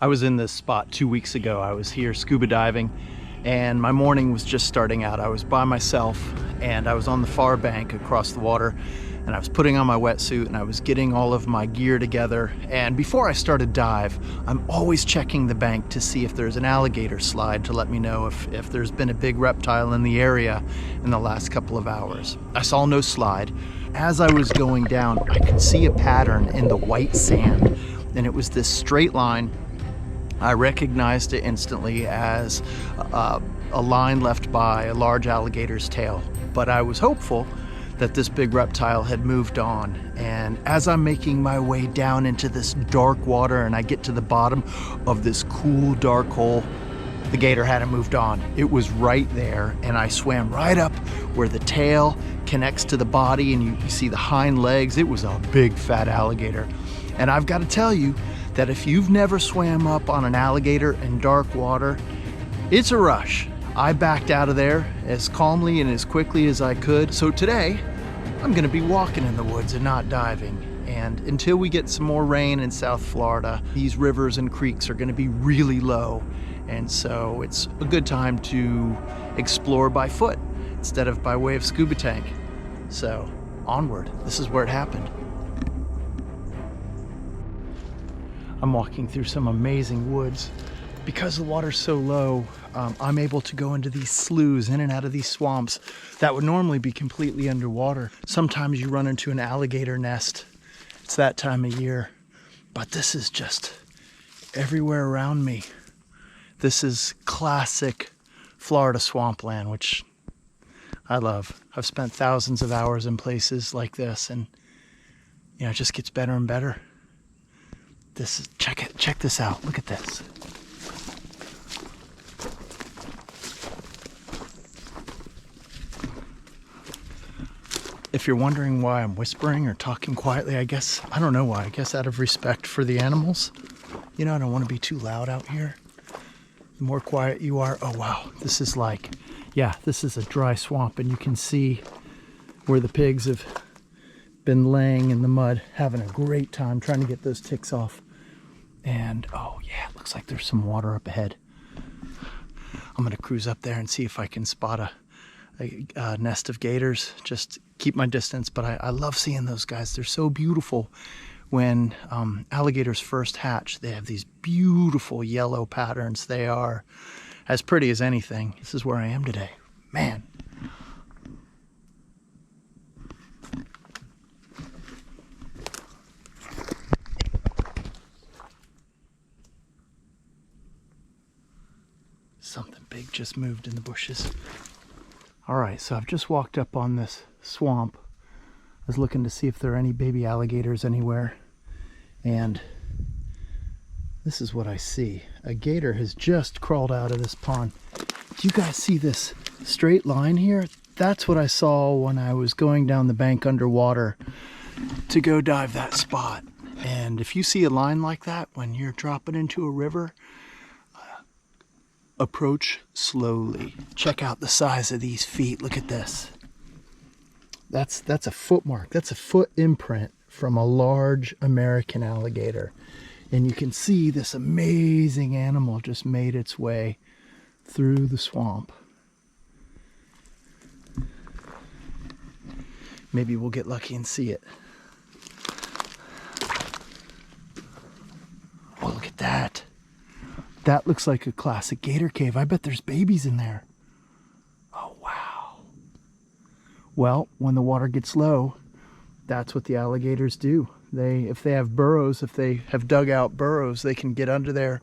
I was in this spot 2 weeks ago. I was here scuba diving and my morning was just starting out. I was by myself and I was on the far bank across the water and I was putting on my wetsuit and I was getting all of my gear together. And before I started dive, I'm always checking the bank to see if there's an alligator slide to let me know if there's been a big reptile in the area in the last couple of hours. I saw no slide. As I was going down, I could see a pattern in the white sand, and it was this straight line. I recognized it instantly as a line left by a large alligator's tail, but I was hopeful that this big reptile had moved on. And as I'm making my way down into this dark water and I get to the bottom of this cool dark hole, the gator hadn't moved on. It was right there, and I swam right up where the tail connects to the body and you see the hind legs. It was a big fat alligator. And I've got to tell you that if you've never swam up on an alligator in dark water, it's a rush. I backed out of there as calmly and as quickly as I could. So today, I'm gonna be walking in the woods and not diving. And until we get some more rain in South Florida, these rivers and creeks are gonna be really low. And so it's a good time to explore by foot instead of by way of scuba tank. So onward, this is where it happened. I'm walking through some amazing woods. Because the water's so low, I'm able to go into these sloughs, in and out of these swamps that would normally be completely underwater. Sometimes you run into an alligator nest. It's that time of year. But this is just everywhere around me. This is classic Florida swampland, which I love. I've spent thousands of hours in places like this, and you know, it just gets better and better. This is, check this out. Look at this. If you're wondering why I'm whispering or talking quietly, I don't know why. I guess out of respect for the animals. You know, I don't want to be too loud out here. The more quiet you are, oh wow, this is like, yeah, this is a dry swamp, and you can see where the pigs have been laying in the mud, having a great time trying to get those ticks off. And oh yeah, it looks like there's some water up ahead. I'm gonna cruise up there and see if I can spot a nest of gators. Just keep my distance, but I love seeing those guys. They're so beautiful. When alligators first hatch, they have these beautiful yellow patterns. They are as pretty as anything. This is where I am today. Man. Something big just moved in the bushes. All right, so I've just walked up on this swamp. I was looking to see if there are any baby alligators anywhere. And this is what I see. A gator has just crawled out of this pond. Do you guys see this straight line here? That's what I saw when I was going down the bank underwater to go dive that spot. And if you see a line like that when you're dropping into a river, approach slowly. Check out the size of these feet. Look at this. That's a foot mark. That's a foot imprint from a large American alligator. And you can see this amazing animal just made its way through the swamp. Maybe we'll get lucky and see it. Oh, look at that. That looks like a classic gator cave. I bet there's babies in there. Oh, wow. Well, when the water gets low, that's what the alligators do. If they have burrows, if they have dug out burrows, they can get under there,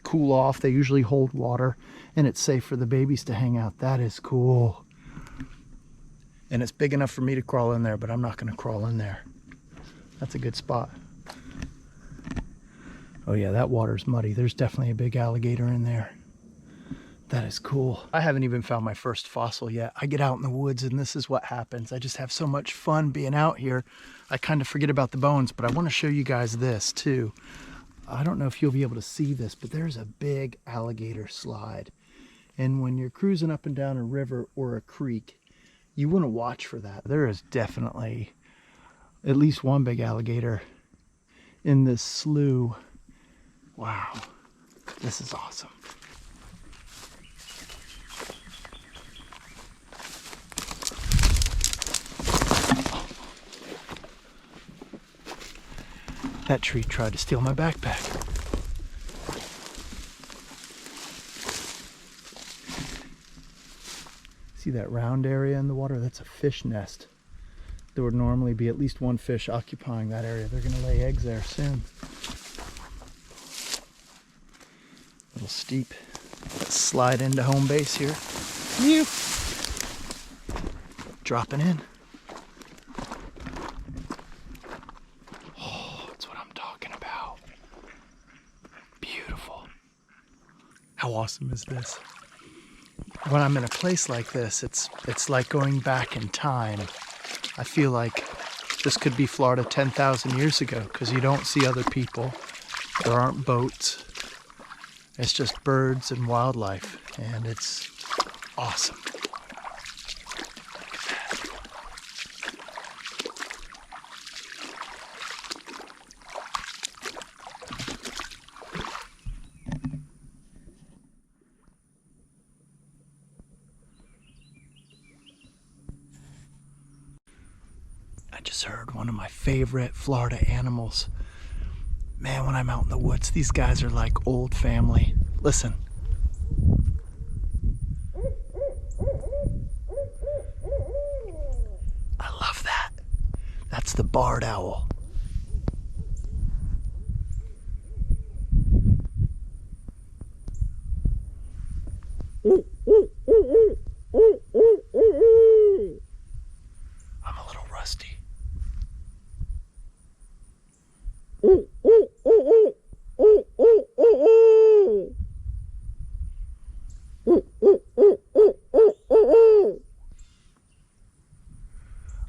cool off. They usually hold water, and it's safe for the babies to hang out. That is cool. And it's big enough for me to crawl in there, but I'm not going to crawl in there. That's a good spot. Oh yeah, that water's muddy. There's definitely a big alligator in there. That is cool. I haven't even found my first fossil yet. I get out in the woods and this is what happens. I just have so much fun being out here. I kind of forget about the bones, but I want to show you guys this too. I don't know if you'll be able to see this, but there's a big alligator slide. And when you're cruising up and down a river or a creek, you want to watch for that. There is definitely at least one big alligator in this slough. Wow. This is awesome. That tree tried to steal my backpack. See that round area in the water? That's a fish nest. There would normally be at least one fish occupying that area. They're going to lay eggs there soon. A little steep. Let's slide into home base here. Phew. Dropping in. Oh, that's what I'm talking about. Beautiful. How awesome is this? When I'm in a place like this, it's like going back in time. I feel like this could be Florida 10,000 years ago because you don't see other people. There aren't boats. It's just birds and wildlife, and it's awesome. I just heard one of my favorite Florida animals. Man, when I'm out in the woods, these guys are like old family. Listen. I love that. That's the barred owl. I'm a little rusty.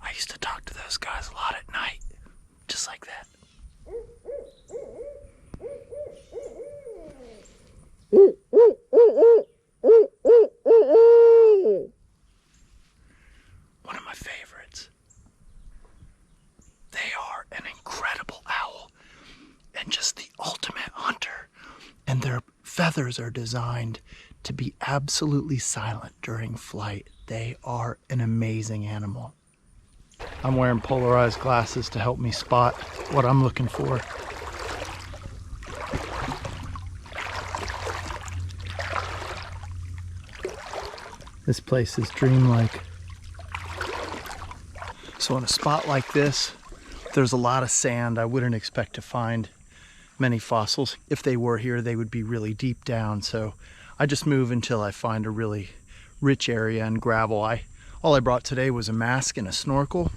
I used to talk to those guys a lot at night, just like that. One of my favorites. They are an incredible owl and just the ultimate hunter. And their feathers are designed to be absolutely silent during flight. They are an amazing animal. I'm wearing polarized glasses to help me spot what I'm looking for. This place is dreamlike. So in a spot like this, there's a lot of sand. I wouldn't expect to find many fossils. If they were here, they would be really deep down. So I just move until I find a really rich area and gravel. All I brought today was a mask and a snorkel.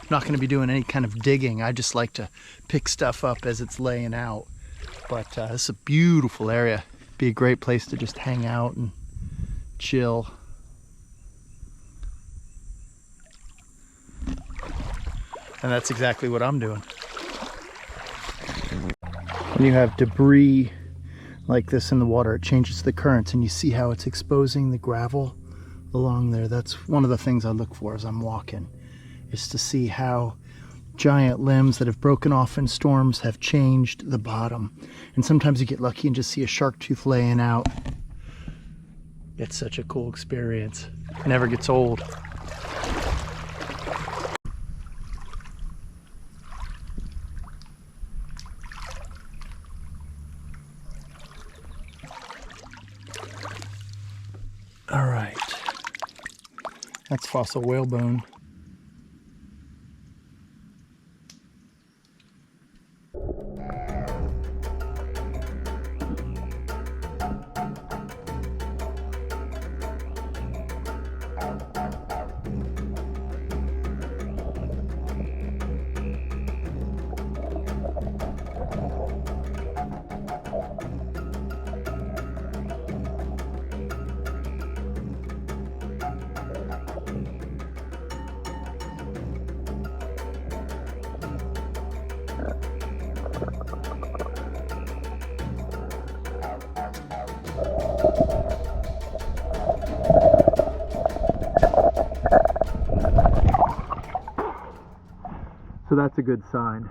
I'm not going to be doing any kind of digging. I just like to pick stuff up as it's laying out. But this is a beautiful area. Be a great place to just hang out and chill. And that's exactly what I'm doing. When you have debris like this in the water, it changes the currents, and you see how it's exposing the gravel along there. That's one of the things I look for as I'm walking, is to see how giant limbs that have broken off in storms have changed the bottom. And sometimes you get lucky and just see a shark tooth laying out. It's such a cool experience. It never gets old. All right, that's fossil whalebone. So that's a good sign.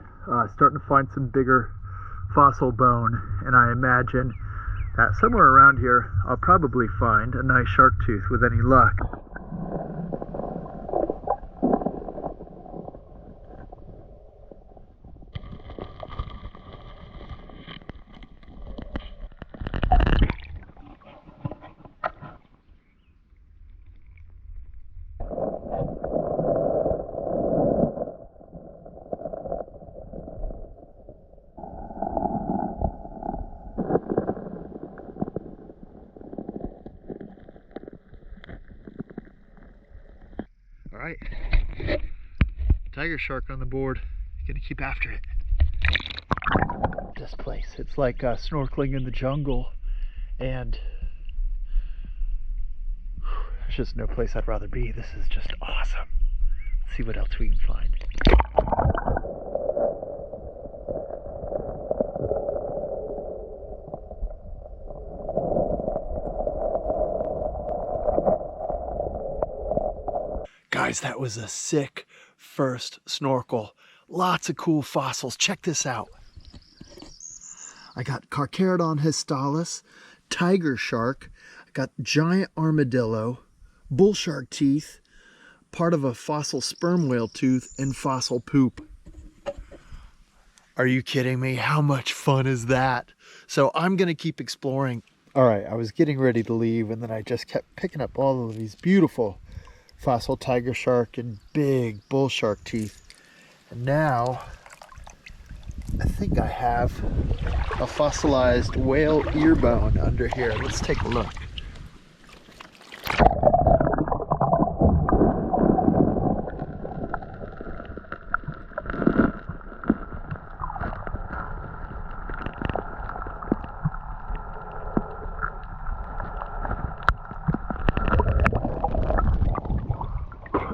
Starting to find some bigger fossil bone, and I imagine Somewhere around here, I'll probably find a nice shark tooth with any luck. All right, tiger shark on the board. Gonna keep after it. This place, it's like snorkeling in the jungle, and there's just no place I'd rather be. This is just awesome. Let's see what else we can find. Guys, that was a sick first snorkel. Lots of cool fossils. Check this out. I got Carcharodon histalis, tiger shark, I got giant armadillo, bull shark teeth, part of a fossil sperm whale tooth, and fossil poop. Are you kidding me? How much fun is that? So I'm gonna keep exploring. All right, I was getting ready to leave, and then I just kept picking up all of these beautiful fossil tiger shark and big bull shark teeth. And now I think I have a fossilized whale ear bone under here. Let's take a look.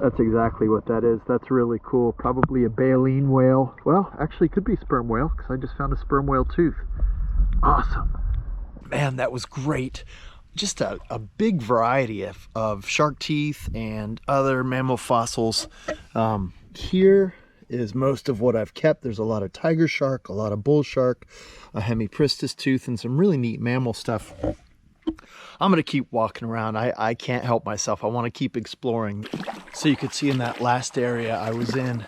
That's exactly what that is. That's really cool. Probably a baleen whale. Well, actually could be sperm whale, because I just found a sperm whale tooth. Awesome. Man, that was great. Just a big variety of shark teeth and other mammal fossils. Here is most of what I've kept. There's a lot of tiger shark, a lot of bull shark, a hemipristis tooth, and some really neat mammal stuff. I'm gonna keep walking around. I can't help myself. I want to keep exploring. So you could see in that last area I was in,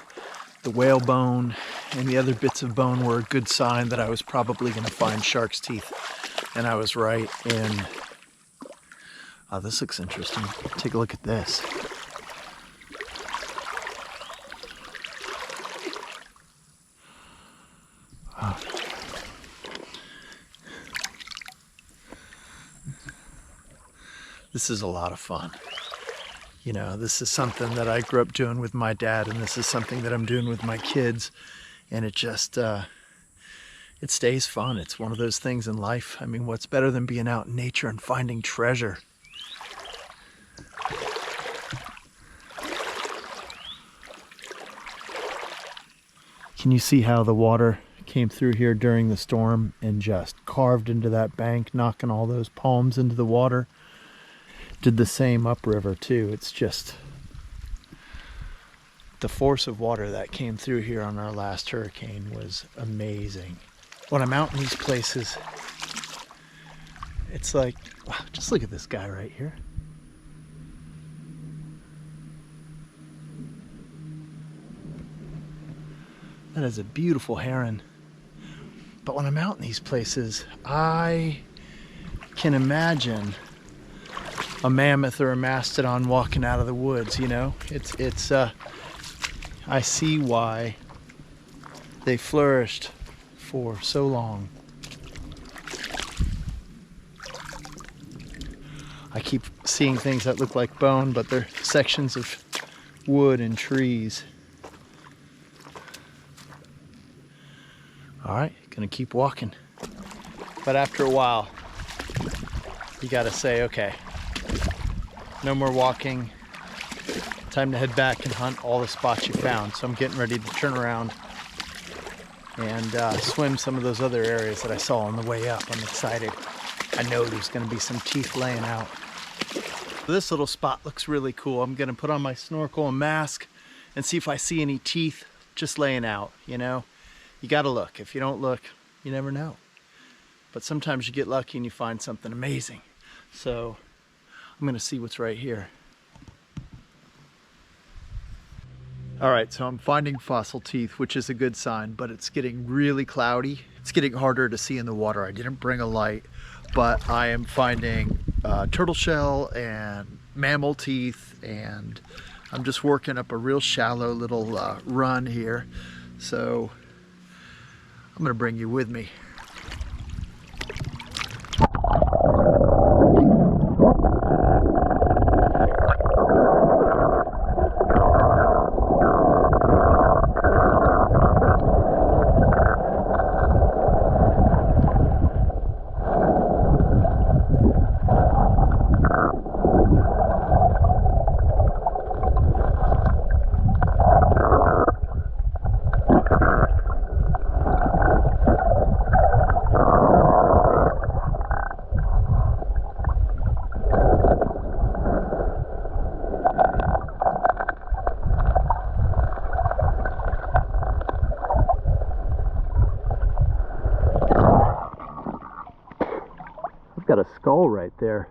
the whale bone and the other bits of bone were a good sign that I was probably going to find shark's teeth. And I was right. And this looks interesting. Take a look at this. Oh. This is a lot of fun. You know, this is something that I grew up doing with my dad, and this is something that I'm doing with my kids. And it just, it stays fun. It's one of those things in life. I mean, what's better than being out in nature and finding treasure? Can you see how the water came through here during the storm and just carved into that bank, knocking all those palms into the water? Did the same upriver too. It's just the force of water that came through here on our last hurricane was amazing. When I'm out in these places, it's like, wow, just look at this guy right here. That is a beautiful heron. But when I'm out in these places, I can imagine a mammoth or a mastodon walking out of the woods, you know? I see why they flourished for so long. I keep seeing things that look like bone, but they're sections of wood and trees. All right, gonna keep walking. But after a while, you gotta say, okay, no more walking. Time to head back and hunt all the spots you found. So I'm getting ready to turn around and swim some of those other areas that I saw on the way up. I'm excited. I know there's gonna be some teeth laying out. This little spot looks really cool. I'm gonna put on my snorkel and mask and see if I see any teeth just laying out, you know? You gotta look. If you don't look, you never know. but sometimes you get lucky and you find something amazing. So I'm gonna see what's right here. All right, so I'm finding fossil teeth, which is a good sign, but it's getting really cloudy. It's getting harder to see in the water. I didn't bring a light, but I am finding turtle shell and mammal teeth, and I'm just working up a real shallow little run here. So I'm gonna bring you with me. Got a skull right there.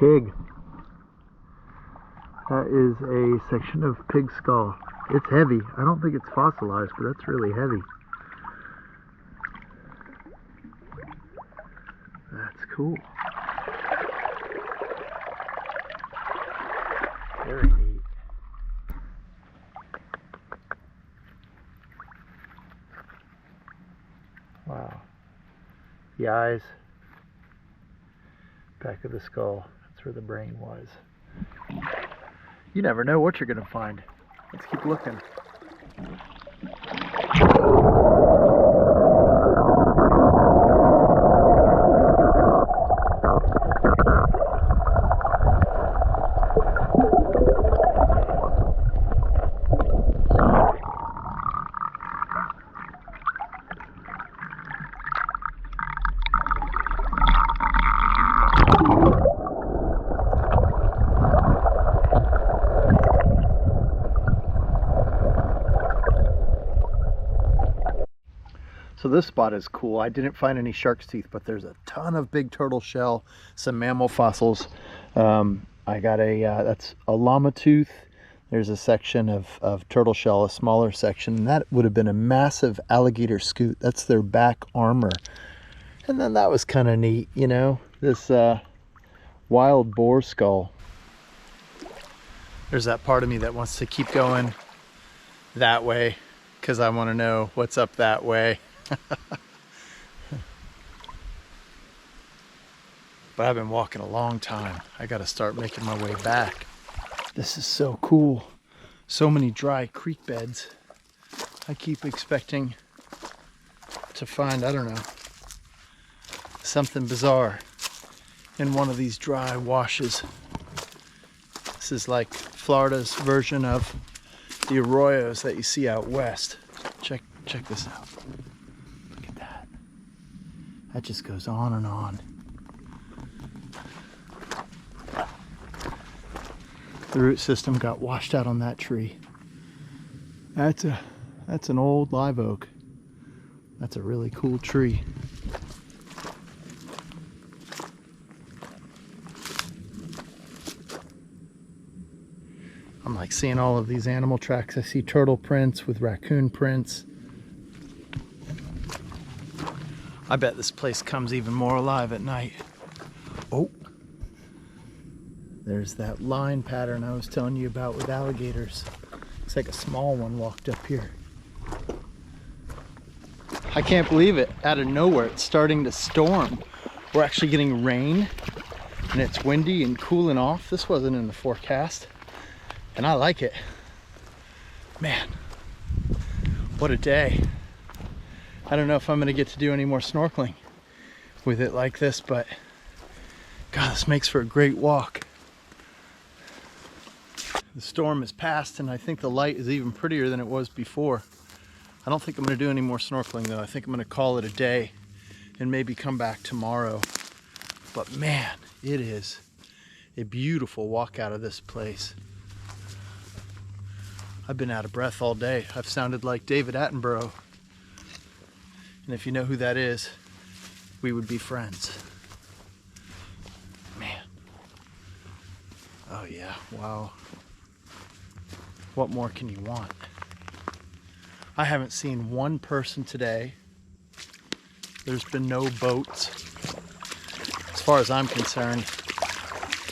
Pig. That is a section of pig skull. It's heavy. I don't think it's fossilized, but that's really heavy. That's cool. Very neat. Wow. The eyes, back of the skull. Where the brain was. You never know what you're going to find. Let's keep looking. So this spot is cool. I didn't find any shark's teeth, but there's a ton of big turtle shell, some mammal fossils. I got that's a llama tooth. There's a section of turtle shell, a smaller section, and that would have been a massive alligator scoot. That's their back armor. And then that was kind of neat, you know, this wild boar skull. There's that part of me that wants to keep going that way because I want to know what's up that way. But I've been walking a long time. I got to start making my way back. This is so cool. So many dry creek beds. I keep expecting to find, I don't know, something bizarre in one of these dry washes. This is like Florida's version of the arroyos that you see out west. Check this out. Look at that. That just goes on and on. The root system got washed out on that tree. That's an old live oak. That's a really cool tree. I'm like seeing all of these animal tracks. I see turtle prints with raccoon prints. I bet this place comes even more alive at night. Oh, there's that line pattern I was telling you about with alligators. Looks like a small one walked up here. I can't believe it. Out of nowhere, it's starting to storm. We're actually getting rain, and it's windy and cooling off. This wasn't in the forecast, and I like it. Man, what a day. I don't know if I'm gonna get to do any more snorkeling with it like this, but God, this makes for a great walk. The storm is past and I think the light is even prettier than it was before. I don't think I'm gonna do any more snorkeling though. I think I'm gonna call it a day and maybe come back tomorrow. But man, it is a beautiful walk out of this place. I've been out of breath all day. I've sounded like David Attenborough. And if you know who that is, we would be friends. Man. Oh yeah, wow. What more can you want? I haven't seen one person today. There's been no boats. As far as I'm concerned,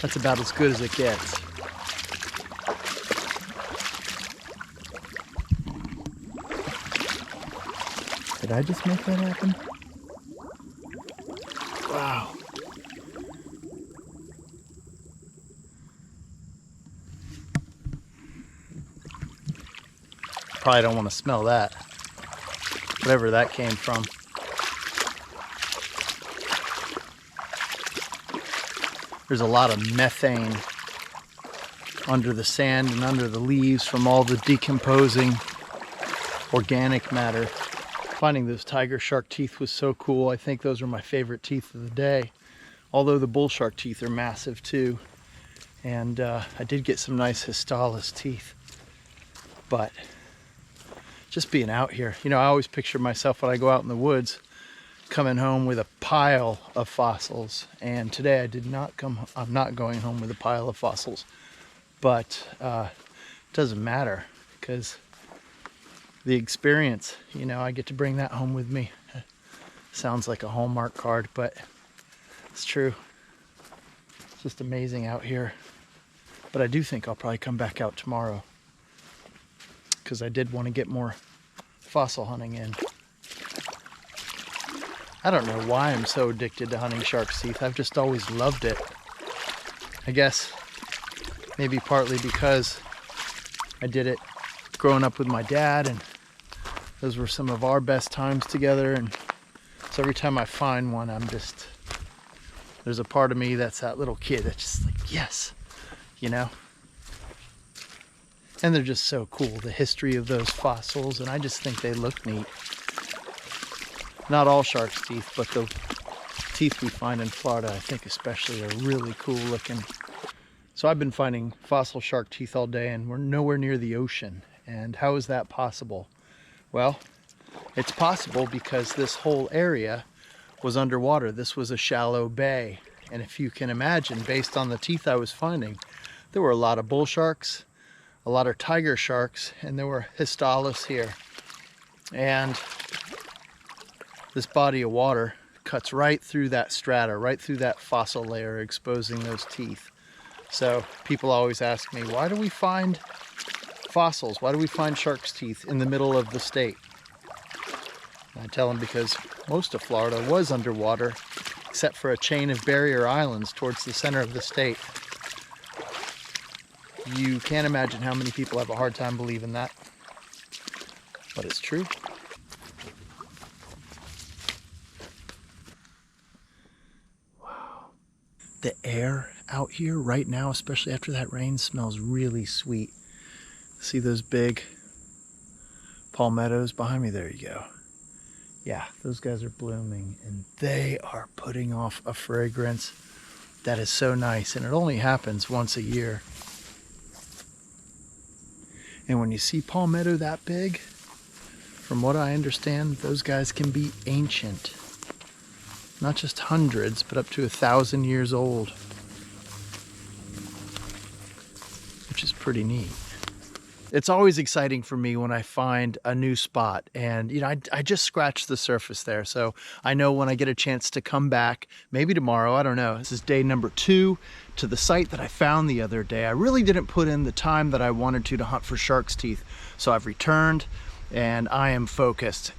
that's about as good as it gets. Did I just make that happen? Wow. Probably don't want to smell that. Whatever that came from. There's a lot of methane under the sand and under the leaves from all the decomposing organic matter. Finding those tiger shark teeth was so cool. I think those are my favorite teeth of the day. Although the bull shark teeth are massive too. And I did get some nice Histalis teeth. But just being out here, you know, I always picture myself when I go out in the woods coming home with a pile of fossils. And today I did not I'm not going home with a pile of fossils. But it doesn't matter because the experience, you know, I get to bring that home with me. Sounds like a Hallmark card, but it's true. It's just amazing out here. But I do think I'll probably come back out tomorrow because I did want to get more fossil hunting in. I don't know why I'm so addicted to hunting shark's teeth. I've just always loved it. I guess maybe partly because I did it growing up with my dad, and those were some of our best times together. And so every time I find one, there's a part of me that's that little kid that's just like, yes, you know? And they're just so cool, the history of those fossils, and I just think they look neat. Not all shark's teeth, but the teeth we find in Florida, I think especially, are really cool looking. So I've been finding fossil shark teeth all day, and we're nowhere near the ocean. And how is that possible? Well, it's possible because this whole area was underwater. This was a shallow bay. And if you can imagine, based on the teeth I was finding, there were a lot of bull sharks, a lot of tiger sharks, and there were Histalis here. And this body of water cuts right through that strata, right through that fossil layer, exposing those teeth. So people always ask me, why do we find fossils? Why do we find shark's teeth in the middle of the state? And I tell them because most of Florida was underwater, except for a chain of barrier islands towards the center of the state. You can't imagine how many people have a hard time believing that, but it's true. Wow. The air out here right now, especially after that rain, smells really sweet. See those big palmettos behind me? There you go. Yeah, those guys are blooming and they are putting off a fragrance that is so nice, and it only happens once a year. And when you see palmetto that big, from what I understand, those guys can be ancient. Not just hundreds, but up to 1,000 years old. Which is pretty neat. It's always exciting for me when I find a new spot, and you know, I just scratched the surface there. So I know when I get a chance to come back, maybe tomorrow, I don't know. This is day number 2 to the site that I found the other day. I really didn't put in the time that I wanted to hunt for shark's teeth. So I've returned and I am focused.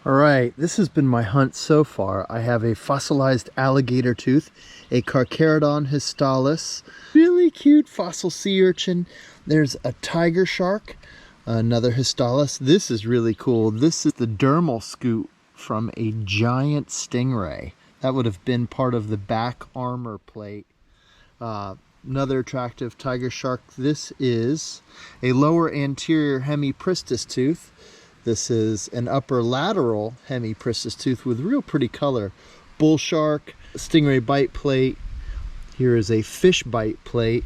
All right, this has been my hunt so far. I have a fossilized alligator tooth, a Carcharodon histalis, really cute fossil sea urchin. There's a tiger shark, another histalis. This is really cool. This is the dermal scoop from a giant stingray. That would have been part of the back armor plate. Another attractive tiger shark. This is a lower anterior hemipristis tooth. This is an upper lateral hemipristis tooth with real pretty color. Bull shark, stingray bite plate. Here is a fish bite plate.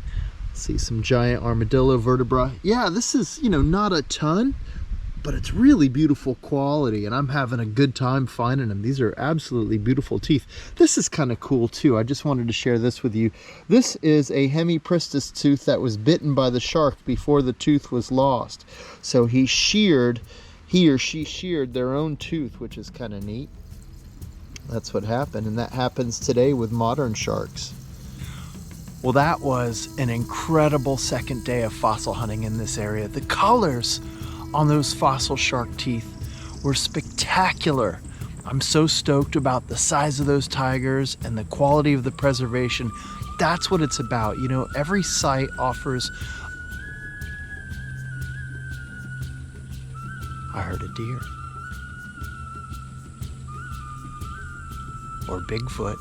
See some giant armadillo vertebra. Yeah, this is, not a ton, but it's really beautiful quality, and I'm having a good time finding them. These are absolutely beautiful teeth. This is kind of cool too. I just wanted to share this with you. This is a hemipristis tooth that was bitten by the shark before the tooth was lost. So he or she sheared their own tooth, which is kind of neat. That's what happened, and that happens today with modern sharks. Well, that was an incredible second day of fossil hunting in this area. The colors on those fossil shark teeth were spectacular. I'm so stoked about the size of those tigers and the quality of the preservation. That's what it's about. Every site offers. I heard a deer. Or Bigfoot.